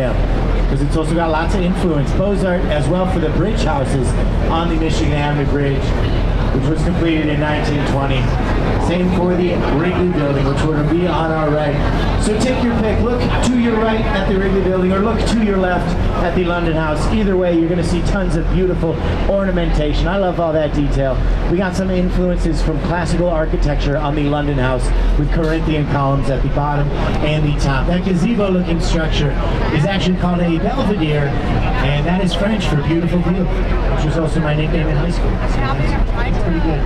detail, because it's also got lots of influence. Beaux-Art as well for the bridge houses on the Michigan Avenue Bridge, which was completed in 1920. Same for the Wrigley Building, which will be on our right. So take your pick. Look to your right at the Wrigley Building, or look to your left at the London House. Either way, you're going to see tons of beautiful ornamentation. I love all that detail. We got some influences from classical architecture on the London House with Corinthian columns at the bottom and the top. That gazebo-looking structure is actually called a belvedere, and that is French for beautiful view, which was also my nickname in high school. So it's pretty good.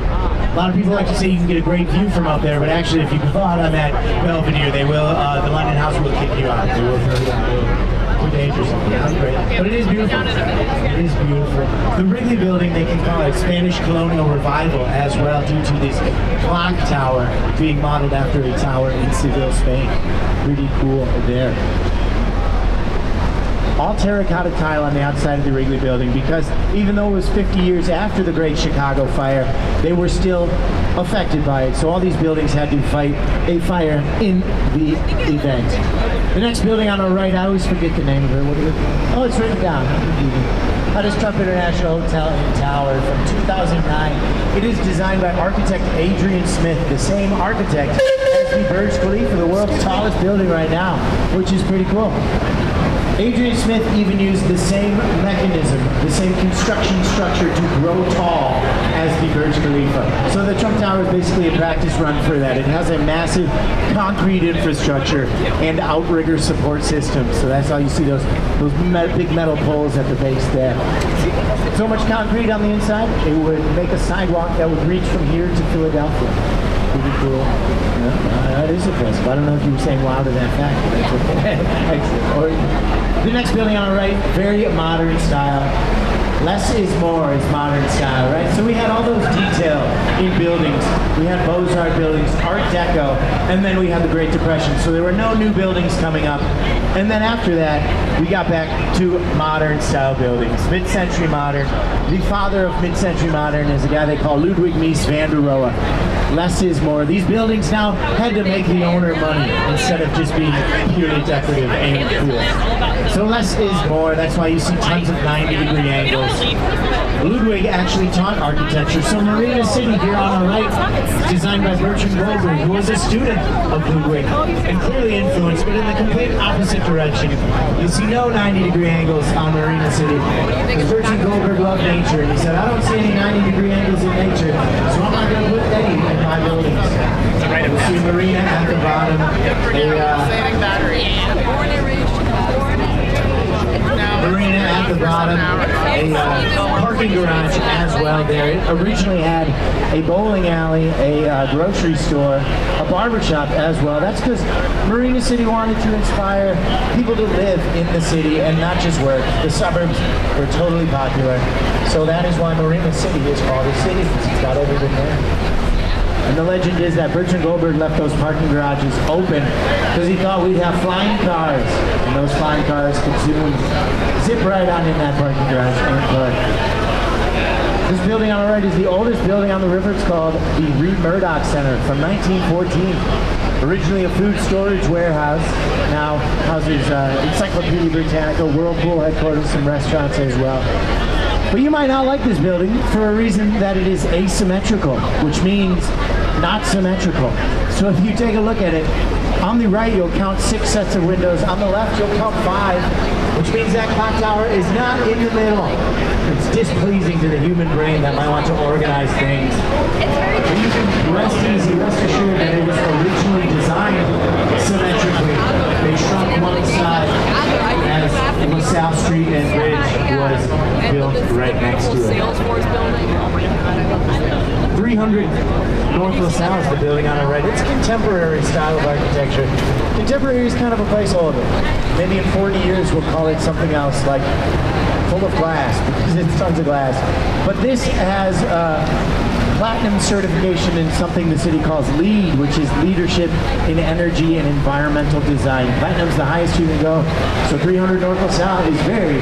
A lot of people like to say you can get a great view from up there, but actually if you go out on that belvedere, they will, the London House will kick you out. They will throw you out. Too dangerous. That's great. But it is beautiful. It is beautiful. The Wrigley Building, they can call it Spanish colonial revival as well, due to this clock tower being modeled after a tower in Seville, Spain. Pretty cool there. All terracotta tile on the outside of the Wrigley Building, because even though it was 50 years after the Great Chicago Fire, they were still affected by it. So all these buildings had to fight a fire in the event. The next building on our right, I always forget the name of it. What is it? Oh, it's written down. Huttis Trump International Hotel and Tower from 2009. It is designed by architect Adrian Smith, the same architect as the Burj Khalifa, the world's tallest building right now, which is pretty cool. Adrian Smith even used the same mechanism, the same construction structure to grow tall as the Burj Khalifa. So the Trump Tower is basically a practice run for that. It has a massive concrete infrastructure and outrigger support system. So that's how you see those big metal poles at the base there. So much concrete on the inside, it would make a sidewalk that would reach from here to Philadelphia. Pretty cool. Yeah, that is impressive. I don't know if you were saying wow to that fact, but that's okay. Excellent. The next building on our right, very modern style. Less is more is modern style, right? So we had all those detail in buildings. We had Beaux-Art buildings, Art Deco, and then we had the Great Depression. So there were no new buildings coming up. And then after that, we got back to modern style buildings, mid-century modern. The father of mid-century modern is a guy they call Ludwig Mies van der Rohe. Less is more. These buildings now had to make the owner money instead of just being purely decorative and cool. So less is more. That's why you see tons of 90-degree angles. Ludwig actually taught architecture. So Marina City here on our right, designed by Bertrand Goldberg, who was a student of Ludwig and clearly influenced, but in the complete opposite direction. You see no 90-degree angles on Marina City. Because Bertrand Goldberg loved nature, and he said, I don't see any 90-degree angles in nature, so I'm not going to put any in my buildings. You see Marina at the bottom. Marina at the bottom, a parking garage as well there. It originally had a bowling alley, a grocery store, a barbershop as well. That's because Marina City wanted to inspire people to live in the city and not just work. The suburbs were totally popular. So that is why Marina City is called a city, because it's got everything there. And the legend is that Bertrand Goldberg left those parking garages open because he thought we'd have flying cars. And those flying cars could soon zip right on in that parking garage and park. This building on the right is the oldest building on the river. It's called the Reed Murdoch Center from 1914. Originally a food storage warehouse, now houses Encyclopedia Britannica, Whirlpool headquarters, some restaurants as well. But you might not like this building for a reason that it is asymmetrical, which means not symmetrical. So if you take a look at it, on the right you'll count 6 sets of windows, on the left you'll count 5, which means that clock tower is not in the middle. It's displeasing to the human brain that might want to organize things. But you can rest easy, rest assured that it was originally designed symmetrically. They shrunk one side as LaSalle Street and Bridge was built right next to it. 300 North LaSalle is the building on our right. It's a contemporary style of architecture. Contemporary is kind of a placeholder. Maybe in 40 years we'll call it something else, like full of glass, because it's tons of glass. But this has platinum certification in something the city calls LEED, which is Leadership in Energy and Environmental Design. Platinum's the highest you can go. So 300 North LaSalle is very,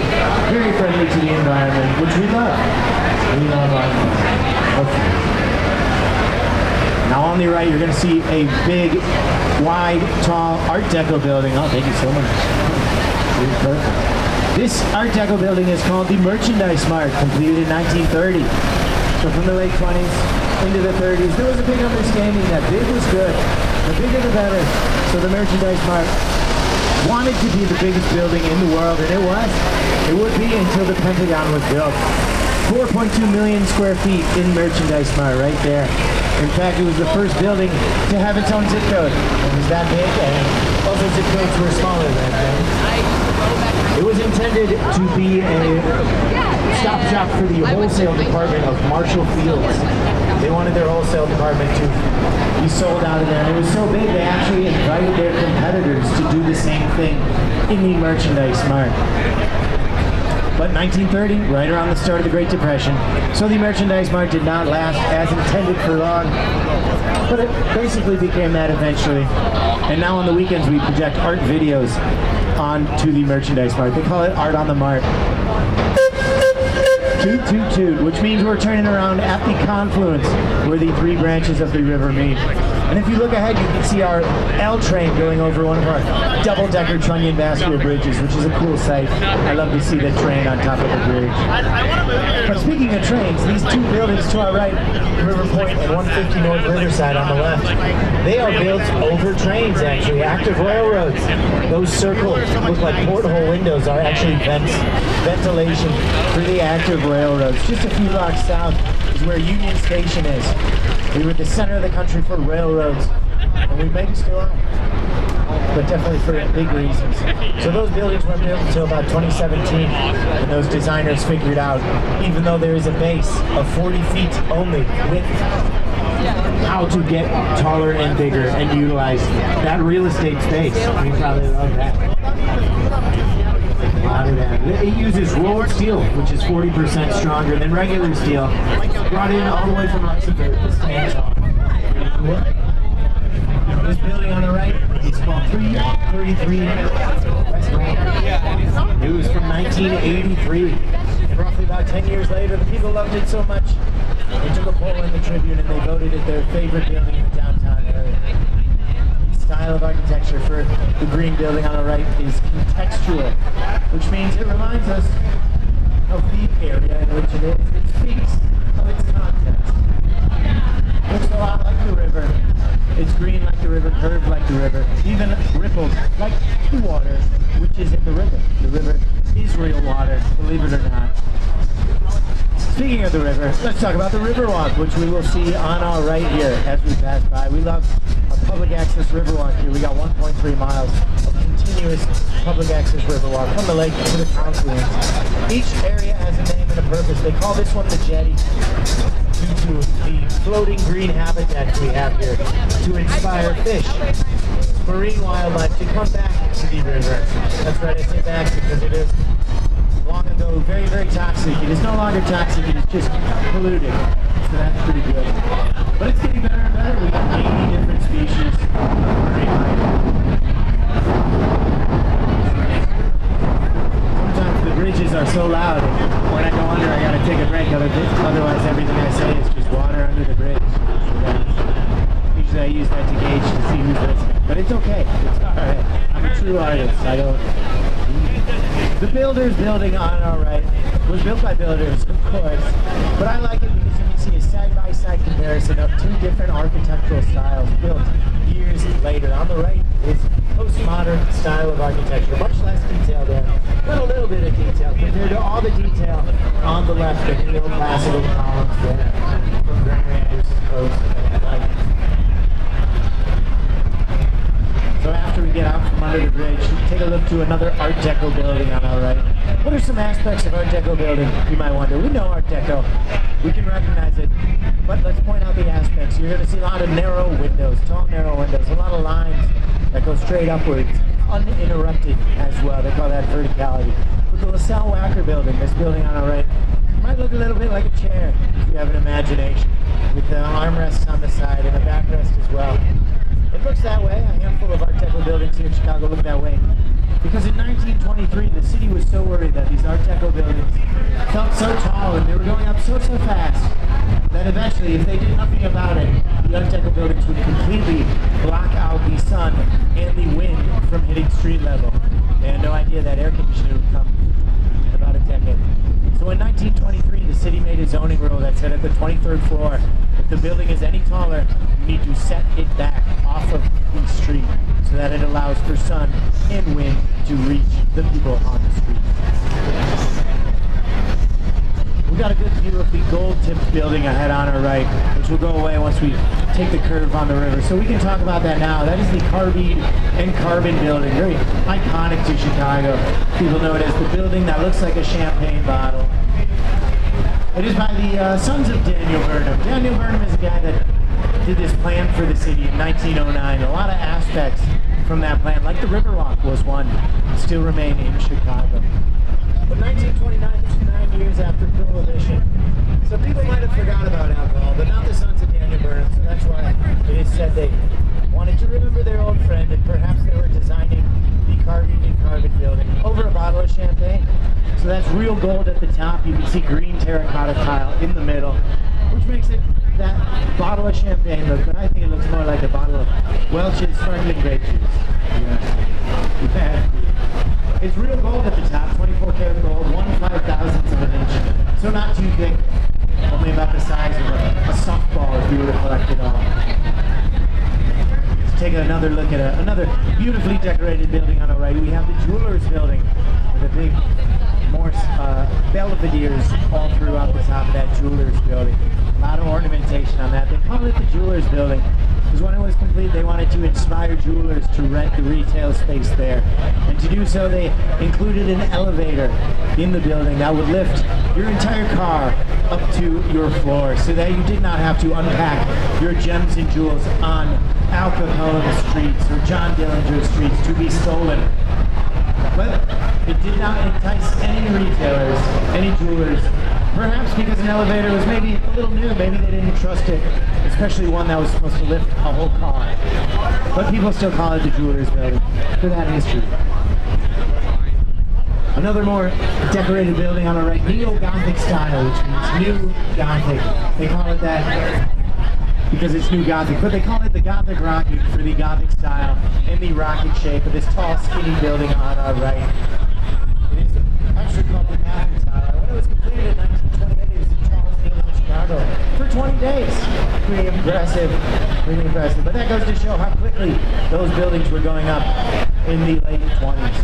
very friendly to the environment, which we love. We love our environment. Okay. Now on the right, you're going to see a big, wide, tall Art Deco building. Oh, thank you so much. Perfect. This Art Deco building is called the Merchandise Mart, completed in 1930. So from the late 20s into the 30s, there was a big understanding that big was good. The bigger the better. So the Merchandise Mart wanted to be the biggest building in the world, and it was. It would be until the Pentagon was built. 4.2 million square feet in Merchandise Mart right there. In fact, it was the first building to have its own zip code. It was that big, and also zip codes were smaller back then. It was intended to be a stop shop for the wholesale department of Marshall Fields. They wanted their wholesale department to be sold out of there. And it was so big, they actually invited their competitors to do the same thing in the Merchandise Mart. But 1930, right around the start of the Great Depression, so the Merchandise Mart did not last as intended for long. But it basically became that eventually. And now on the weekends we project art videos onto the Merchandise Mart. They call it Art on the Mart. Toot, toot, toot, which means we're turning around at the confluence where the three branches of the river meet. And if you look ahead, you can see our L train going over one of our double-decker trunnion vascular bridges, which is a cool sight. I love to see the train on top of the bridge. But speaking of trains, these two buildings to our right, River Point and 150 North Riverside on the left, they are built over trains, actually, active railroads. Those circles look like porthole windows are actually ventilation for the active railroads. Just a few blocks south is where Union Station is. We were the center of the country for railroads, and we maybe still are, but definitely for big reasons. So those buildings weren't built until about 2017, and those designers figured out, even though there is a base of 40 feet only width, how to get taller and bigger and utilize that real estate space. We probably love that. It uses rolled steel, which is 40% stronger than regular steel, brought in all the way from Luxembourg. This building on the right is called 333 West Ramp. It was from 1983. Roughly about 10 years later, the people loved it so much, they took a poll in the Tribune and they voted it their favorite building in the downtown area. Style of architecture for the green building on the right is contextual, which means it reminds us of the area in which it is. It speaks of its context. It looks a lot like the river. It's green like the river, curved like the river, even rippled like the water, which is in the river. The river is real water, believe it or not. Speaking of the river, let's talk about the Riverwalk, which we will see on our right here as we pass by. We love our public access Riverwalk here. We got 1.3 miles of continuous public access Riverwalk from the lake to the confluence. Each area has a name and a purpose. They call this one the jetty due to the floating green habitat we have here to inspire fish, marine wildlife to come back to the river. That's right, I say back because it is long ago very, very toxic. It is no longer toxic, it is just polluted. So that's pretty good. But it's getting better and better. We got 80 different species of marine life. Sometimes the bridges are so loud, when I go under I gotta take a break, otherwise everything I say is just water under the bridge. Usually I use that to gauge to see who's listening. But it's okay. It's alright. I'm a true artist. I don't... The Builders building on our right was built by builders, of course, but I like it because you can see a side-by-side comparison of two different architectural styles built years later. On the right is postmodern style of architecture, much less detail there, but a little bit of detail compared to all the detail on the left, the neoclassical columns there from Gregory Anderson Post and like. So after we get out from under the bridge, we take a look to another Art Deco building on our right. What are some aspects of Art Deco building, you might wonder? We know Art Deco. We can recognize it. But let's point out the aspects. You're going to see a lot of narrow windows, tall narrow windows, a lot of lines that go straight upwards, uninterrupted as well. They call that verticality. With the LaSalle Wacker building, this building on our right, might look a little bit like a chair if you have an imagination, with the armrests on the side and a backrest as well. It looks that way. A handful of Art Deco buildings here in Chicago look that way. Because in 1923, the city was so worried that these Art Deco buildings felt so tall and they were going up so fast that eventually, if they did nothing about it, the Art Deco buildings would completely block out the sun and the wind from hitting street level. They had no idea that air conditioning would come in about a decade. So in 1923, the city made a zoning rule that said at the 23rd floor, if the building is any taller, you need to set it back off of the street so that it allows for sun and wind to reach the people on the street. We've got a good view of the gold-tipped building ahead on our right, which will go away once we take the curve on the river. So we can talk about that now. That is the Carbide and Carbon building, very iconic to Chicago. People know it as the building that looks like a champagne bottle. It is by the sons of Daniel Burnham. Daniel Burnham is a guy that did this plan for the city in 1909. A lot of aspects from that plan, like the Riverwalk was one, still remain in Chicago. But 1929 is 9 years after Prohibition. So people might have forgot about alcohol, but not the sons of Daniel Burnham, so that's why it is said they wanted to remember their old friend, and perhaps they were designing the Carbide and Carbon building over a bottle of champagne. So that's real gold at the top. You can see green terracotta tile in the middle, which makes it that bottle of champagne look, but I think it looks more like a bottle of Welch's sparkling grape juice. Yeah. It's real gold at the top, 24 karat gold, 1/5000th of an inch. So not too thick, only about the size of a softball if you were to collect it all. Let's take another look at another beautifully decorated building on the right. We have the Jewelers building with a big Morse belvederes all throughout the top of that Jewelers building. A lot of ornamentation on that. They call it the Jewelers building because when it was complete, they wanted to inspire jewelers to rent the retail space there. And to do so, they included an elevator in the building that would lift your entire car up to your floor so that you did not have to unpack your gems and jewels on Al Capone streets or John Dillinger streets to be stolen. But it did not entice any retailers, any jewelers, perhaps because an elevator was maybe a little new, maybe they didn't trust it, especially one that was supposed to lift a whole car. But people still call it the Jewelers building for that history. Another more decorated building on the right, Neo-Gothic style, which means new Gothic. They call it that because it's new Gothic, but they call it the Gothic Rocket for the Gothic style and the rocket shape of this tall, skinny building on our right. It is actually called the Manhattan Tower. When it was completed in 1928, it was the tallest building in Chicago for 20 days. Pretty impressive, pretty impressive. But that goes to show how quickly those buildings were going up in the late 20s.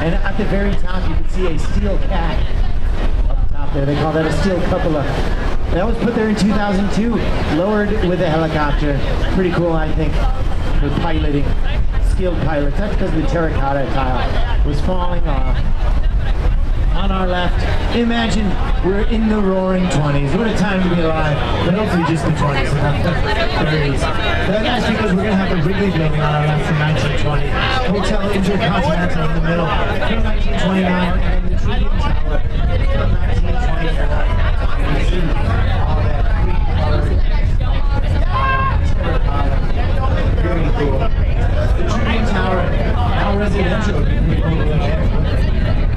And at the very top, you can see a steel cat up top there. They call that a steel cupola. That was put there in 2002, lowered with a helicopter. Pretty cool, I think, for piloting, skilled pilots. That's because the terracotta tile was falling off. On our left, imagine we're in the roaring 20s. What a time to be alive, but hopefully just the 20s and not the 30s. But that's because we're going to have the Wrigley building on our left from 1920. Hotel Intercontinental in the middle from 1929, and the Tribune Tower from 1924. You see all that green terracotta. Very cool. The Tribune Tower, now residential.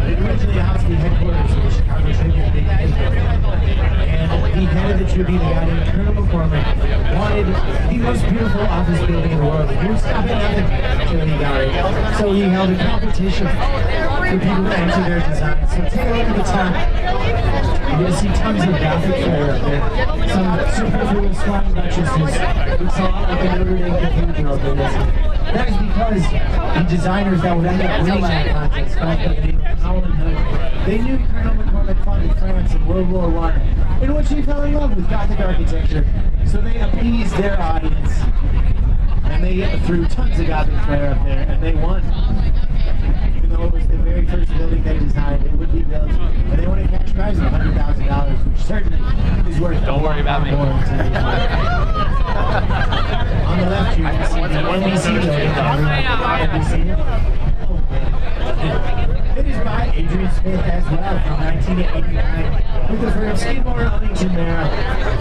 It originally housed the headquarters of the Chicago Tribune Big Paper. And the head of the Tribune, a guy named Colonel McCormick, wanted the most beautiful office building in the world. He was stopping nothing until he got it. So he held a competition for people to enter their designs. So take a look at the top. You're going to see tons of Gothic flair up there. Some superfluous flying buttresses. Looks a lot like a Notre Dame cathedral up in this. That is because the designers that would end up winning that contest, guys by the name of Howell and Hood, they knew Colonel McCormick fought in France in World War I, in which he fell in love with Gothic architecture. So they appeased their audience, and they threw tons of Gothic flair up there, and they won. Even though it was the very first building they designed, it would be built, and they won a cash prize of $100,000, which certainly is worth. Don't worry about me. On the left, you can see the NBC building. It is by Adrian Smith as well from 1989 with the firm Skidmore, Ellington there.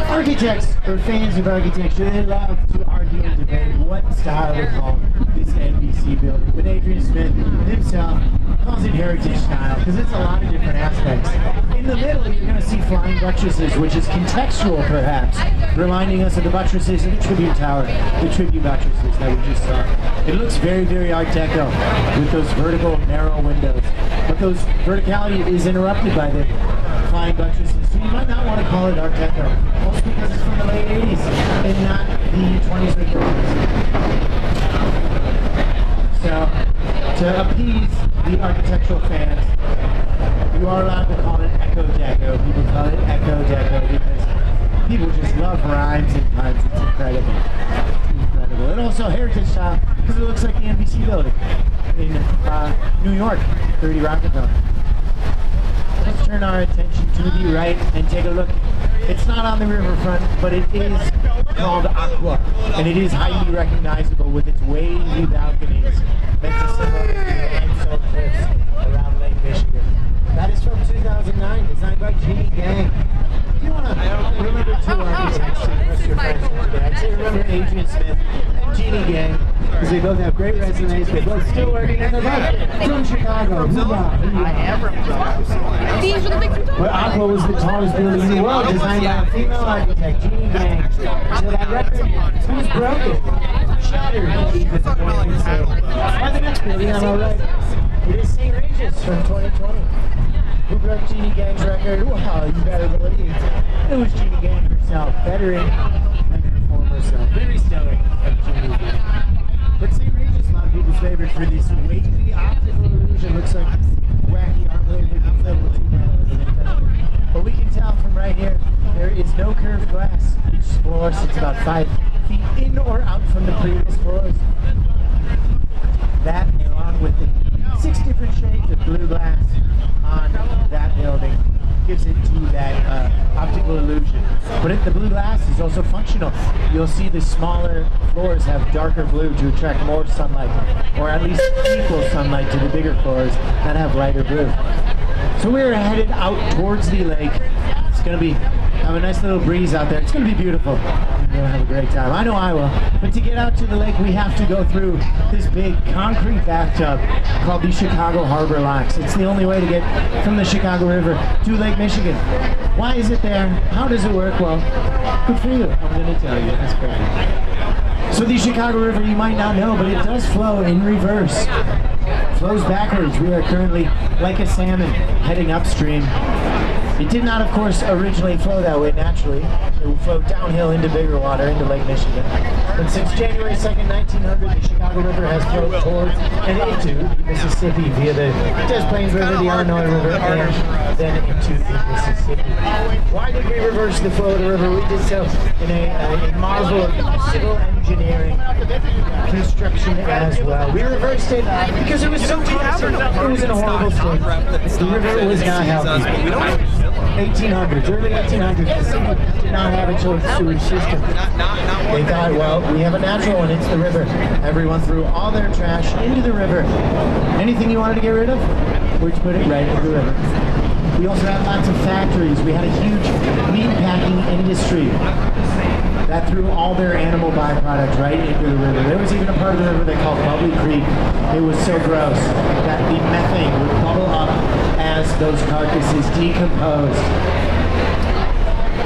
Architects or fans of architecture, they love to argue and debate what style to call this NBC building. But Adrian Smith himself calls it heritage style because it's a lot of different aspects. In In the middle, you're going to see flying buttresses, which is contextual, perhaps, reminding us of the buttresses in the tribute tower, the tribute buttresses that we just saw. It looks very, very Art Deco with those vertical, narrow windows. But those verticality is interrupted by the flying buttresses, so you might not want to call it Art Deco, also because it's from the late 80s and not the 20s or 30s. So, to appease the architectural fans, you are allowed to call it Echo Deco. People call it Echo Deco because people just love rhymes and puns. It's incredible. It's incredible. And also heritage style because it looks like the NBC building in New York, 30 Rockefeller. Let's turn our attention to the right and take a look. It's not on the riverfront, but it is called Aqua, and it is highly recognizable with its wavy balconies meant to symbolize the limestone cliffs around Lake Michigan. That is from 2009, designed by Jeannie Gang. If you want to remember two architects to impress your friends today, I'd say remember Adrian Smith and Jeannie Gang, because they both have great resumes. They're both still working, and they're both from Chicago. But Aqua was the tallest building in the world, designed by a female architect, Jeannie Gang. So that record was broken, shattered. By the next building, I'm all right. It is St. Regis from 2020. Who broke Jeannie Gang's record? Well, you better believe it was Jeannie Gang herself, bettering than her former self. Very stoic of Jeannie Gang. But St. Regis, a lot of people's favorite for this wavy optical illusion. Looks like wacky art with level 2 panels. But we can tell from right here, there is no curved glass. Each floor sits about 5 feet in or out from the previous floors. That, along with the 6 different shades of blue glass on that building, gives it to that optical illusion. But the blue glass is also functional. You'll see the smaller floors have darker blue to attract more sunlight, or at least equal sunlight to the bigger floors that have lighter blue. So we're headed out towards the lake. It's going to have a nice little breeze out there. It's going to be beautiful. We're going to have a great time. I know I will. But to get out to the lake, we have to go through this big concrete bathtub called the Chicago Harbor Locks. It's the only way to get from the Chicago River to Lake Michigan. Why is it there? How does it work? Well, good for you. I'm going to tell you. That's great. So the Chicago River, you might not know, but it does flow in reverse. Flows backwards. We are currently like a salmon heading upstream. It did not, of course, originally flow that way naturally. It would flow downhill into bigger water, into Lake Michigan. But since January 2nd, 1900, the Chicago River has flowed towards and into Mississippi via the Des Plaines River, the Illinois River, and then into the Mississippi. Why did we reverse the flow of the river? We did so in a marvel of civil engineering construction as well. We reversed it because it was so toxic. It was in a horrible state. The river was not healthy. 1800s, early 1800s, the city did not have its own sewage system. They thought, well, we have a natural one, it's the river. Everyone threw all their trash into the river. Anything you wanted to get rid of, we'd put it right into the river. We also had lots of factories. We had a huge meat packing industry that threw all their animal byproducts right into the river. There was even a part of the river they called Bubbly Creek. It was so gross that the methane would bubble up as those carcasses decomposed.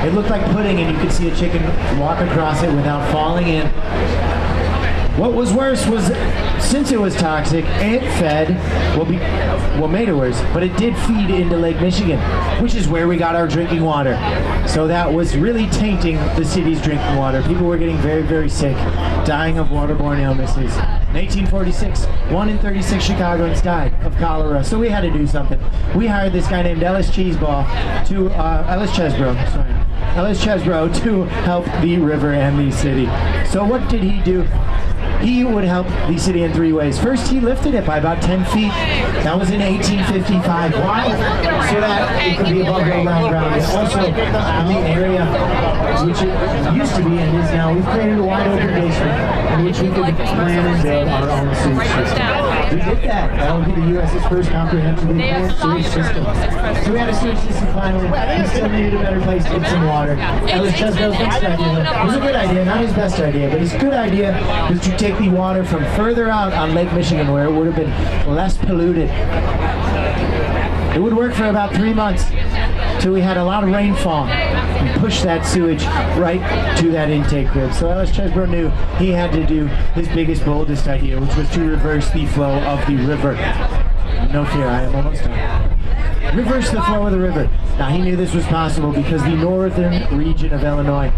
It looked like pudding, and you could see a chicken walk across it without falling in. What was worse was, since it was toxic, it fed, what made it worse, but it did feed into Lake Michigan, which is where we got our drinking water. So that was really tainting the city's drinking water. People were getting very, very sick, dying of waterborne illnesses. In 1846, 1 in 36 Chicagoans died of cholera, so we had to do something. We hired this guy named Ellis Chesbrough to help the river and the city. So what did he do? He would help the city in 3 ways. First, he lifted it by about 10 feet. That was in 1855. Why? So that it could be above the ground. And also, in the area which it used to be and is now, we've created a wide open basement in which we could plan and build our own sewage system. We did that. That would be the U.S.'s first comprehensively planned sewage system. So we had a sewage system finally. We still needed a better place to get some water. Ellis Chesbrough's next idea. It was a good idea, not his best idea, but his good idea was to take the water from further out on Lake Michigan where it would have been less polluted. It would work for about 3 months. till we had a lot of rainfall and pushed that sewage right to that intake crib. So Ellis Chesbrough knew he had to do his biggest, boldest idea, which was to reverse the flow of the river. No fear, I am almost done. Reverse the flow of the river. Now he knew this was possible because the northern region of Illinois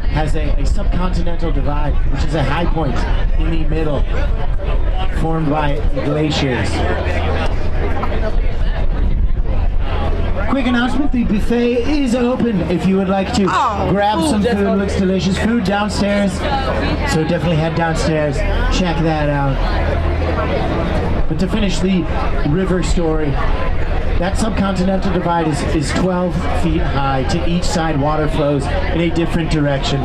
has a subcontinental divide, which is a high point in the middle, formed by glaciers. Quick announcement, the buffet is open if you would like to grab some food. Looks delicious. Food downstairs, so definitely head downstairs, check that out. But to finish the river story, that subcontinental divide is 12 feet high. To each side, water flows in a different direction.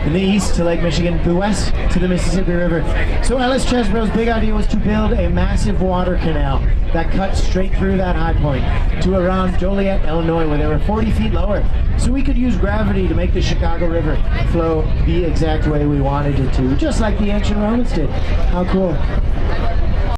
In the east to Lake Michigan, the west to the Mississippi River. So Ellis Chesbrough's big idea was to build a massive water canal that cut straight through that high point to around Joliet, Illinois, where they were 40 feet lower. So we could use gravity to make the Chicago River flow the exact way we wanted it to, just like the ancient Romans did. How cool.